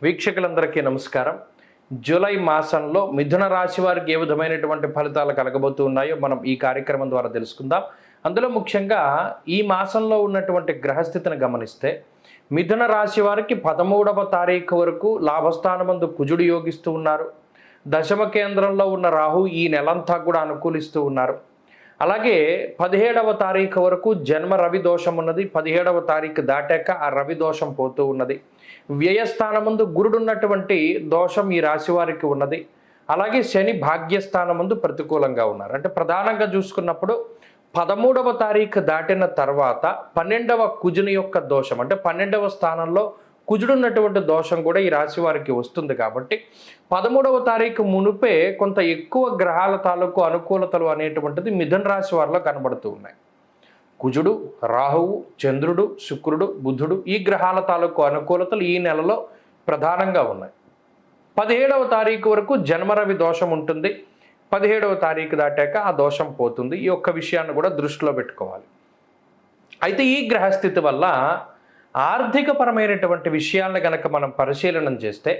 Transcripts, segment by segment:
వీక్షకులందరికీ నమస్కారం. జూలై మాసంలో మిథున రాశి వారికి ఏ విధమైనటువంటి ఫలితాలు కలగబోతూ ఉన్నాయో మనం ఈ కార్యక్రమం ద్వారా తెలుసుకుందాం. అందులో ముఖ్యంగా ఈ మాసంలో ఉన్నటువంటి గ్రహస్థితిని గమనిస్తే మిథున రాశి వారికి 13వ తారీఖు వరకు లాభస్థానమందు కుజుడు యోగిస్తూ ఉన్నారు. దశమ కేంద్రంలో ఉన్న రాహు ఈ నెలంతా కూడా అనుకూలిస్తూ ఉన్నారు. అలాగే 17వ తారీఖు వరకు జన్మ రవి దోషం ఉన్నది. 17వ తారీఖు దాటాక ఆ రవి దోషం పోతూ ఉన్నది. వ్యయస్థానమందు గురుడు ఉన్నటువంటి దోషం ఈ రాశి వారికి ఉన్నది. అలాగే శని భాగ్యస్థానమందు ప్రతికూలంగా ఉన్నారు. అంటే ప్రధానంగా చూసుకున్నప్పుడు 13వ తారీఖు దాటిన తర్వాత 12వ కుజుని యొక్క దోషం, అంటే 12వ స్థానంలో కుజుడున్నటువంటి దోషం కూడా ఈ రాశి వారికి వస్తుంది. కాబట్టి 13వ తారీఖు మునుపే కొంత ఎక్కువ గ్రహాల తాలూకు అనుకూలతలు అనేటువంటిది మిథున రాశి వారిలో కనబడుతూ ఉన్నాయి. కుజుడు, రాహువు, చంద్రుడు, శుక్రుడు, బుధుడు ఈ గ్రహాల తాలూకు అనుకూలతలు ఈ నెలలో ప్రధానంగా ఉన్నాయి. 17వ తారీఖు వరకు జన్మరవి దోషం ఉంటుంది. 17వ తారీఖు దాటాక ఆ దోషం పోతుంది. ఈ ఒక్క విషయాన్ని కూడా దృష్టిలో పెట్టుకోవాలి. అయితే ఈ గ్రహస్థితి వల్ల ఆర్థికపరమైనటువంటి విషయాలను కనుక మనం పరిశీలన చేస్తే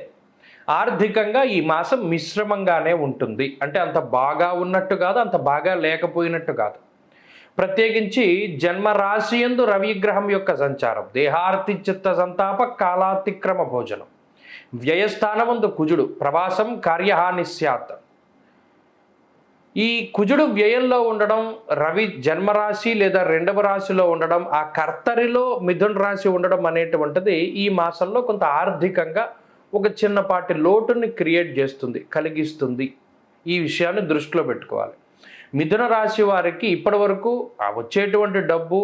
ఆర్థికంగా ఈ మాసం మిశ్రమంగానే ఉంటుంది. అంటే అంత బాగా ఉన్నట్టు కాదు, అంత బాగా లేకపోయినట్టు కాదు. ప్రత్యేకించి జన్మరాశి యందు రవిగ్రహం యొక్క సంచారం, దేహార్తి చిత్త సంతాప కాలాతిక్రమ భోజనం, వ్యయస్థానమందు కుజుడు ప్రవాసం కార్యహాని స్యాత్. ఈ కుజుడు వ్యయంలో ఉండడం, రవి జన్మరాశి లేదా 2వ రాశిలో ఉండడం, ఆ కర్తరిలో మిథున రాశి ఉండడం అనేటువంటిది ఈ మాసంలో కొంత ఆర్థికంగా ఒక చిన్నపాటి లోటుని క్రియేట్ చేస్తుంది, కలిగిస్తుంది. ఈ విషయాన్ని దృష్టిలో పెట్టుకోవాలి. మిథున రాశి వారికి ఇప్పటి వరకు వచ్చేటువంటి డబ్బు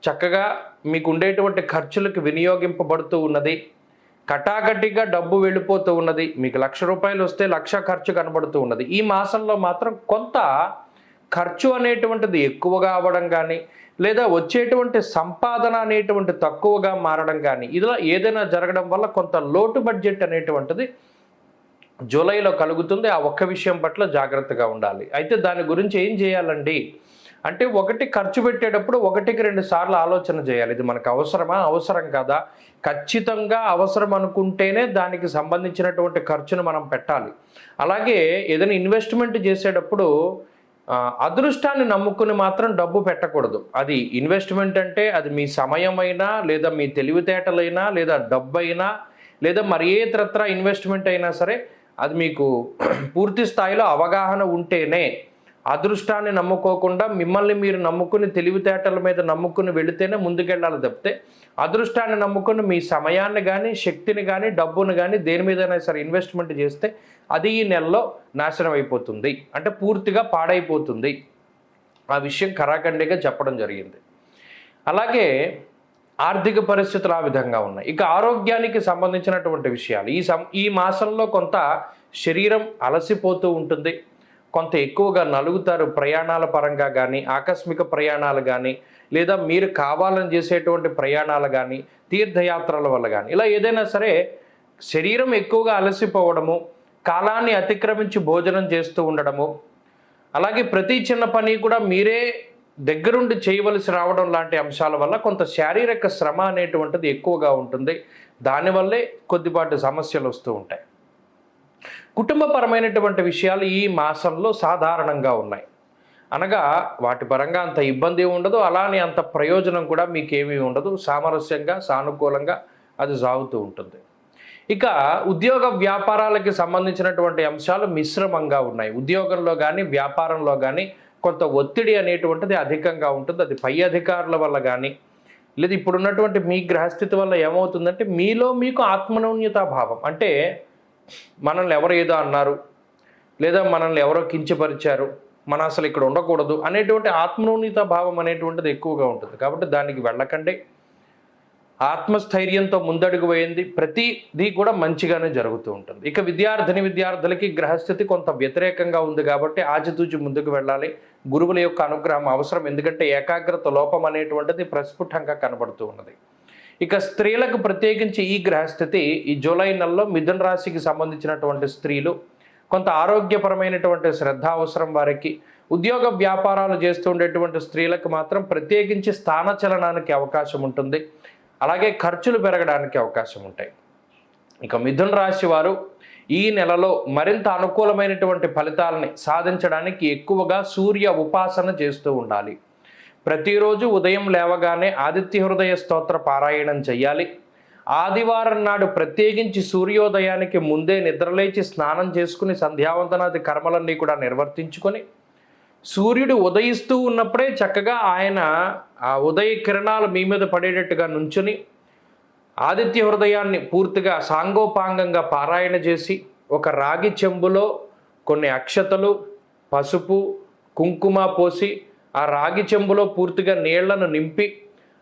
చక్కగా మీకు ఉండేటువంటి ఖర్చులకు వినియోగింపబడుతూ ఉన్నది. కటాకటిగా డబ్బు వెళ్ళిపోతూ ఉన్నది. మీకు ₹1,00,000 వస్తే 1,00,000 ఖర్చు కనబడుతూ ఉన్నది. ఈ మాసంలో మాత్రం కొంత ఖర్చు అనేటువంటిది ఎక్కువగా అవ్వడం కానీ, లేదా వచ్చేటువంటి సంపాదన అనేటువంటి తక్కువగా మారడం కానీ, ఇలా ఏదైనా జరగడం వల్ల కొంత లోటు బడ్జెట్ అనేటువంటిది జూలైలో కలుగుతుంది. ఆ ఒక్క విషయం పట్ల జాగ్రత్తగా ఉండాలి. అయితే దాని గురించి ఏం చేయాలండి అంటే, ఒకటి ఖర్చు పెట్టేటప్పుడు 1-2 సార్లు ఆలోచన చేయాలి. ఇది మనకు అవసరమా, అవసరం కాదా, ఖచ్చితంగా అవసరం అనుకుంటేనే దానికి సంబంధించినటువంటి ఖర్చును మనం పెట్టాలి. అలాగే ఏదైనా ఇన్వెస్ట్మెంట్ చేసేటప్పుడు అదృష్టాన్ని నమ్ముకుని మాత్రం డబ్బు పెట్టకూడదు. అది ఇన్వెస్ట్మెంట్ అంటే అది మీ సమయమైనా, లేదా మీ తెలివితేటలైనా, లేదా డబ్బు అయినా, లేదా మరి ఏ ఇతరత్ర ఇన్వెస్ట్మెంట్ అయినా సరే అది మీకు పూర్తి స్థాయిలో అవగాహన ఉంటేనే. అదృష్టాన్ని నమ్ముకోకుండా మిమ్మల్ని మీరు నమ్ముకుని తెలివితేటల మీద నమ్ముకుని వెళితేనే ముందుకెళ్ళాలి తప్పితే, అదృష్టాన్ని నమ్ముకుని మీ సమయాన్ని కానీ, శక్తిని కానీ, డబ్బును కానీ దేని మీదైనా సరే ఇన్వెస్ట్మెంట్ చేస్తే అది ఈ నెలలో నాశనం అయిపోతుంది, అంటే పూర్తిగా పాడైపోతుంది. ఆ విషయం కరాఖండిగా చెప్పడం జరిగింది. అలాగే ఆర్థిక పరిస్థితులు ఆ విధంగా ఉన్నాయి. ఇక ఆరోగ్యానికి సంబంధించినటువంటి విషయాలు ఈ మాసంలో కొంత శరీరం అలసిపోతూ ఉంటుంది. కొంత ఎక్కువగా నలుగుతారు ప్రయాణాల పరంగా కానీ, ఆకస్మిక ప్రయాణాలు కానీ, లేదా మీరు కావాలని చేసేటువంటి ప్రయాణాలు కానీ, తీర్థయాత్రల వల్ల కానీ, ఇలా ఏదైనా సరే శరీరం ఎక్కువగా అలసిపోవడము, కాలాన్ని అతిక్రమించి భోజనం చేస్తూ ఉండడము, అలాగే ప్రతి చిన్న పని కూడా మీరే దగ్గరుండి చేయవలసి రావడం లాంటి అంశాల వల్ల కొంత శారీరక శ్రమ అనేటువంటిది ఎక్కువగా ఉంటుంది. దానివల్లే కొద్దిపాటి సమస్యలు వస్తూ ఉంటాయి. కుటుంబపరమైనటువంటి విషయాలు ఈ మాసంలో సాధారణంగా ఉన్నాయి. అనగా వాటి పరంగా అంత ఇబ్బంది ఉండదు, అలానే అంత ప్రయోజనం కూడా మీకేమీ ఉండదు. సామరస్యంగా, సానుకూలంగా అది సాగుతూ ఉంటుంది. ఇక ఉద్యోగ వ్యాపారాలకి సంబంధించినటువంటి అంశాలు మిశ్రమంగా ఉన్నాయి. ఉద్యోగంలో కానీ, వ్యాపారంలో కానీ కొంత ఒత్తిడి అనేటువంటిది అధికంగా ఉంటుంది. అది పై అధికారుల వల్ల కానీ, లేదా ఇప్పుడున్నటువంటి మీ గ్రహస్థితి వల్ల ఏమవుతుందంటే మీలో మీకు ఆత్మన్యూన్యతా భావం, అంటే మనల్ని ఎవరు ఏదో అన్నారు, లేదా మనల్ని ఎవరో కించపరిచారు, మనం అసలు ఇక్కడ ఉండకూడదు అనేటువంటి ఆత్మన్యూన్యతా భావం అనేటువంటిది ఎక్కువగా ఉంటుంది. కాబట్టి దానికి వెళ్ళకండి. ఆత్మస్థైర్యంతో ముందడుగు వేయండి. ప్రతిదీ కూడా మంచిగానే జరుగుతూ ఉంటుంది. ఇక విద్యార్థులకి గ్రహస్థితి కొంత వ్యతిరేకంగా ఉంది కాబట్టి ఆచితూచి ముందుకు వెళ్ళాలి. గురువుల యొక్క అనుగ్రహం అవసరం, ఎందుకంటే ఏకాగ్రత లోపం అనేటువంటిది ప్రస్ఫుటంగా కనబడుతూ ఉన్నది. ఇక స్త్రీలకు ప్రత్యేకించి ఈ గ్రహస్థితి ఈ జూలై నెలలో మిథున రాశికి సంబంధించినటువంటి స్త్రీలు కొంత ఆరోగ్యపరమైనటువంటి శ్రద్ధ అవసరం వారికి. ఉద్యోగ వ్యాపారాలు చేస్తూ ఉండేటువంటి స్త్రీలకు మాత్రం ప్రత్యేకించి స్థానచలనానికి అవకాశం ఉంటుంది. అలాగే ఖర్చులు పెరగడానికి అవకాశం ఉంటాయి. ఇక మిథున రాశి వారు ఈ నెలలో మరింత అనుకూలమైనటువంటి ఫలితాలని సాధించడానికి ఎక్కువగా సూర్య ఉపాసన చేస్తూ ఉండాలి. ప్రతిరోజు ఉదయం లేవగానే ఆదిత్య హృదయ స్తోత్ర పారాయణం చేయాలి. ఆదివారం నాడు ప్రత్యేకించి సూర్యోదయానికి ముందే నిద్రలేచి స్నానం చేసుకుని సంధ్యావందనాది కర్మలన్నీ కూడా నిర్వర్తించుకొని సూర్యుడు ఉదయిస్తూ ఉన్నప్పుడే చక్కగా ఆయన ఆ ఉదయ కిరణాలు మీ మీద పడేటట్టుగా నుంచుని ఆదిత్య హృదయాన్ని పూర్తిగా సాంగోపాంగంగా పారాయణ చేసి ఒక రాగి చెంబులో కొన్ని అక్షతలు, పసుపు, కుంకుమ పోసి ఆ రాగి చెంబులో పూర్తిగా నీళ్లను నింపి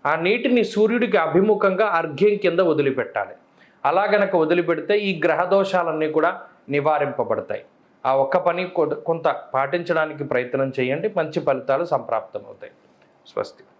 ఆ నీటిని సూర్యుడికి అభిముఖంగా అర్ఘ్యం కింద వదిలిపెట్టాలి. అలా గనక వదిలిపెడితే ఈ గ్రహ దోషాలన్నీ కూడా నివారింపబడతాయి. ఆ ఒక్క పని కొంత పాటించడానికి ప్రయత్నం చేయండి, మంచి ఫలితాలు సంప్రాప్తమవుతాయి. స్వస్తి.